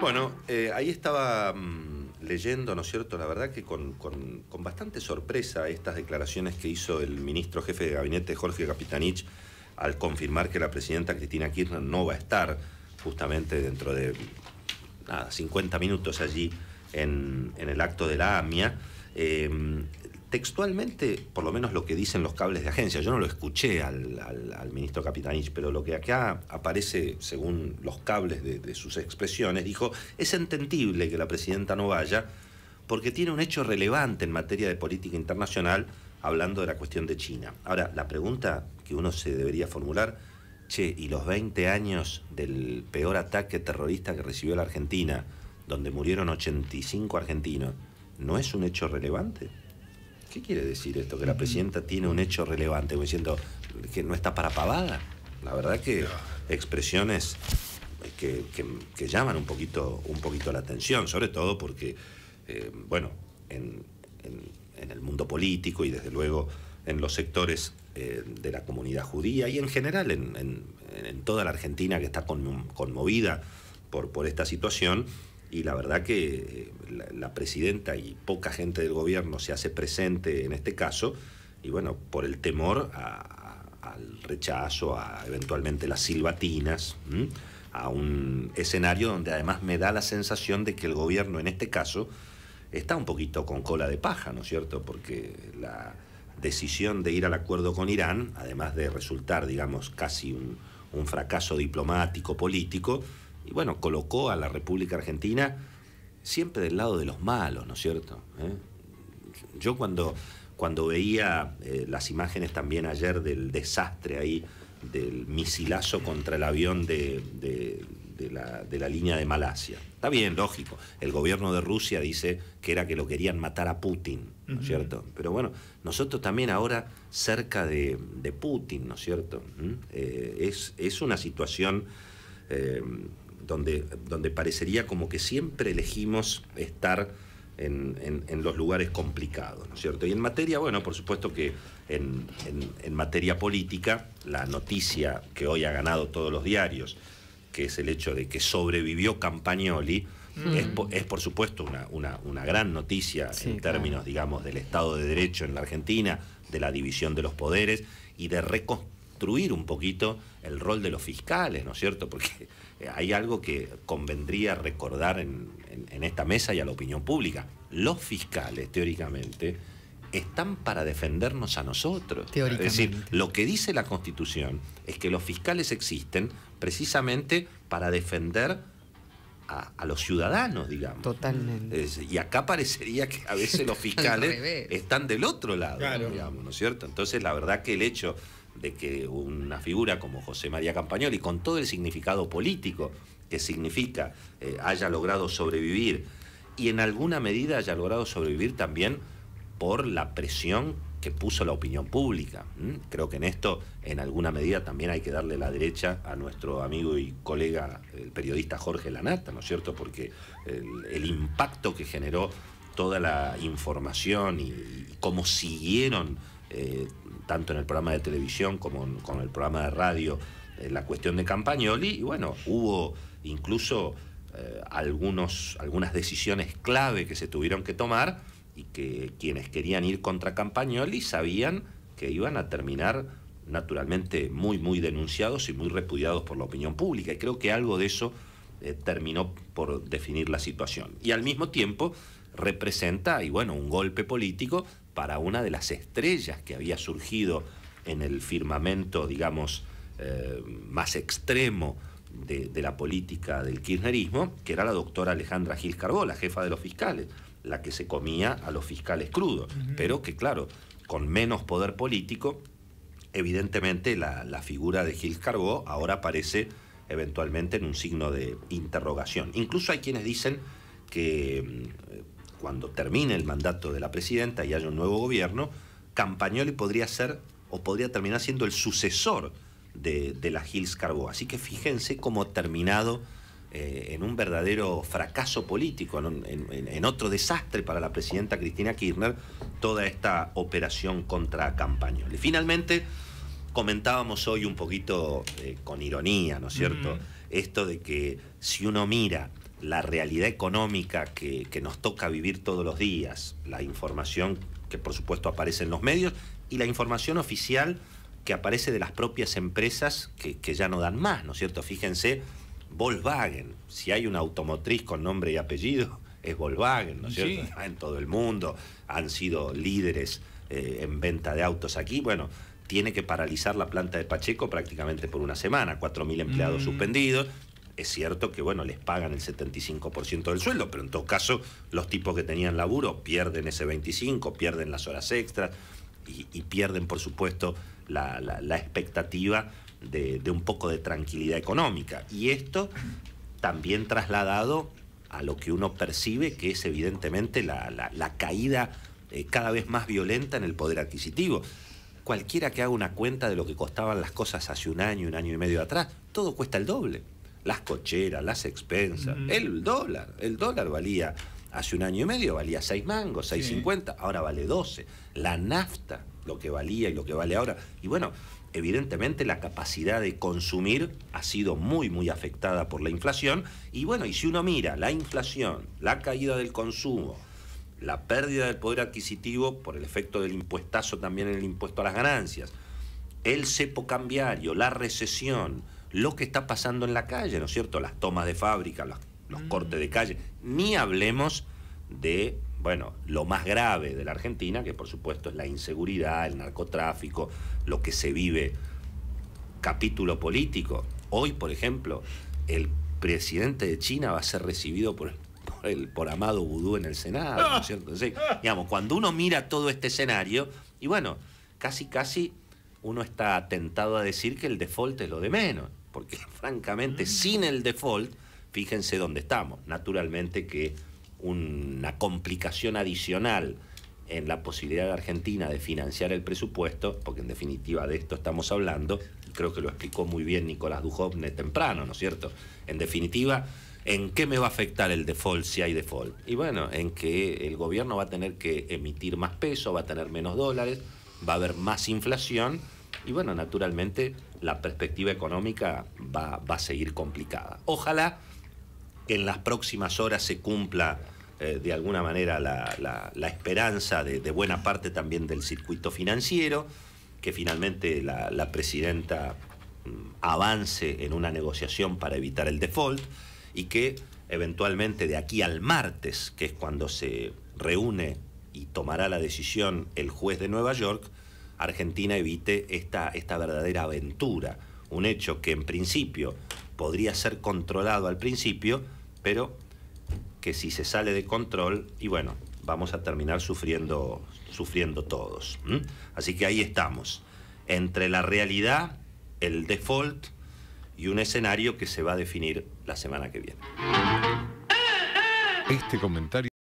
Bueno, ahí estaba leyendo, ¿no es cierto?, la verdad que con bastante sorpresa estas declaraciones que hizo el ministro jefe de gabinete, Jorge Capitanich, al confirmar que la presidenta Cristina Kirchner no va a estar justamente dentro de 50 minutos allí en el acto de la AMIA. Textualmente, por lo menos lo que dicen los cables de agencia, yo no lo escuché al ministro Capitanich, pero lo que acá aparece, según los cables de sus expresiones, dijo: es entendible que la presidenta no vaya porque tiene un hecho relevante en materia de política internacional, hablando de la cuestión de China. Ahora, la pregunta que uno se debería formular: che, ¿y los 20 años del peor ataque terrorista que recibió la Argentina, donde murieron 85 argentinos, no es un hecho relevante? ¿Qué quiere decir esto? Que la presidenta tiene un hecho relevante, como diciendo que no está para pavada. La verdad que expresiones que llaman un poquito la atención, sobre todo porque, bueno, en el mundo político y desde luego en los sectores de la comunidad judía y en general en toda la Argentina, que está conmovida por esta situación. Y la verdad que la presidenta y poca gente del gobierno se hace presente en este caso, y bueno, por el temor al rechazo, a eventualmente las silbatinas, a un escenario donde además me da la sensación de que el gobierno en este caso está un poquito con cola de paja, ¿no es cierto? Porque la decisión de ir al acuerdo con Irán, además de resultar, digamos, casi un fracaso diplomático, político, y bueno, colocó a la República Argentina siempre del lado de los malos, ¿no es cierto? Yo cuando veía las imágenes también ayer del desastre ahí, del misilazo contra el avión de la línea de Malasia. Está bien, lógico, el gobierno de Rusia dice que era que lo querían matar a Putin, ¿no es cierto? Pero bueno, nosotros también ahora cerca de Putin, ¿no es cierto? Es una situación donde parecería como que siempre elegimos estar en los lugares complicados, ¿no es cierto? Y en materia, bueno, por supuesto que en materia política, la noticia que hoy ha ganado todos los diarios, que es el hecho de que sobrevivió Campagnoli, es por supuesto una gran noticia, sí, en términos, digamos, del Estado de Derecho en la Argentina, de la división de los poderes y de reconstruir un poquito el rol de los fiscales, ¿no es cierto? Porque hay algo que convendría recordar en esta mesa y a la opinión pública. Los fiscales, teóricamente, están para defendernos a nosotros. Es decir, lo que dice la Constitución es que los fiscales existen precisamente para defender a los ciudadanos, digamos. Totalmente. Y acá parecería que a veces los fiscales están del otro lado, claro, digamos, ¿no es cierto? Entonces, la verdad que el hecho de que una figura como José María Campagnoli, con todo el significado político que significa, haya logrado sobrevivir, y en alguna medida haya logrado sobrevivir también por la presión que puso la opinión pública. Creo que en esto, en alguna medida, también hay que darle la derecha a nuestro amigo y colega, el periodista Jorge Lanata, ¿no es cierto? Porque el impacto que generó toda la información y cómo siguieron, tanto en el programa de televisión como en el programa de radio, la cuestión de Campagnoli, y bueno, hubo incluso algunas decisiones clave que se tuvieron que tomar, y que quienes querían ir contra Campagnoli sabían que iban a terminar naturalmente muy denunciados y muy repudiados por la opinión pública, y creo que algo de eso terminó por definir la situación. Y al mismo tiempo representa, y bueno, un golpe político para una de las estrellas que había surgido en el firmamento, digamos, más extremo de la política del kirchnerismo, que era la doctora Alejandra Gil Carbó, la jefa de los fiscales, la que se comía a los fiscales crudos, pero que, claro, con menos poder político, evidentemente la figura de Gil Carbó ahora aparece eventualmente en un signo de interrogación. Incluso hay quienes dicen que cuando termine el mandato de la presidenta y haya un nuevo gobierno, Campagnoli podría ser o podría terminar siendo el sucesor de la Gil Carbó. Así que fíjense cómo ha terminado en un verdadero fracaso político, en otro desastre para la presidenta Cristina Kirchner, toda esta operación contra Campagnoli. Finalmente, comentábamos hoy un poquito con ironía, ¿no es cierto? Esto de que si uno mira la realidad económica que nos toca vivir todos los días, la información que por supuesto aparece en los medios y la información oficial que aparece de las propias empresas que ya no dan más, ¿no es cierto? Fíjense, Volkswagen, si hay una automotriz con nombre y apellido, es Volkswagen, ¿no es cierto? Sí. En todo el mundo han sido líderes en venta de autos aquí. Bueno, tiene que paralizar la planta de Pacheco prácticamente por una semana, 4.000 empleados suspendidos. Es cierto que, bueno, les pagan el 75% del sueldo, pero en todo caso, los tipos que tenían laburo pierden ese 25%, pierden las horas extras y pierden, por supuesto, la expectativa de un poco de tranquilidad económica. Y esto también trasladado a lo que uno percibe que es evidentemente la caída cada vez más violenta en el poder adquisitivo. Cualquiera que haga una cuenta de lo que costaban las cosas hace un año y medio atrás, todo cuesta el doble. Las cocheras, las expensas, el dólar valía, hace un año y medio valía 6 mangos, 6.50, ahora vale 12. La nafta, lo que valía y lo que vale ahora. Y bueno, evidentemente la capacidad de consumir ha sido muy afectada por la inflación. Y bueno, y si uno mira la inflación, la caída del consumo, la pérdida del poder adquisitivo por el efecto del impuestazo también en el impuesto a las ganancias, el cepo cambiario, la recesión, lo que está pasando en la calle, ¿no es cierto? Las tomas de fábrica, los cortes de calle, ni hablemos de, bueno, lo más grave de la Argentina, que por supuesto es la inseguridad, el narcotráfico, lo que se vive, capítulo político. Hoy, por ejemplo, el presidente de China va a ser recibido por Amado Boudou en el Senado, ¿no es cierto? Entonces, digamos, cuando uno mira todo este escenario, y bueno, casi uno está tentado a decir que el default es lo de menos, porque francamente sin el default, fíjense dónde estamos. Naturalmente que una complicación adicional en la posibilidad de Argentina de financiar el presupuesto, porque en definitiva de esto estamos hablando, y creo que lo explicó muy bien Nicolás Dujovne temprano, ¿no es cierto? En definitiva, ¿en qué me va a afectar el default si hay default? Y bueno, en que el gobierno va a tener que emitir más peso, va a tener menos dólares, va a haber más inflación y bueno, naturalmente la perspectiva económica va a seguir complicada. Ojalá que en las próximas horas se cumpla de alguna manera la esperanza de buena parte también del circuito financiero, que finalmente la presidenta avance en una negociación para evitar el default y que eventualmente de aquí al martes, que es cuando se reúne y tomará la decisión el juez de Nueva York, Argentina evite esta verdadera aventura, un hecho que en principio podría ser controlado al principio, pero que si se sale de control, y bueno, vamos a terminar sufriendo todos. Así que ahí estamos, entre la realidad, el default y un escenario que se va a definir la semana que viene. Este comentario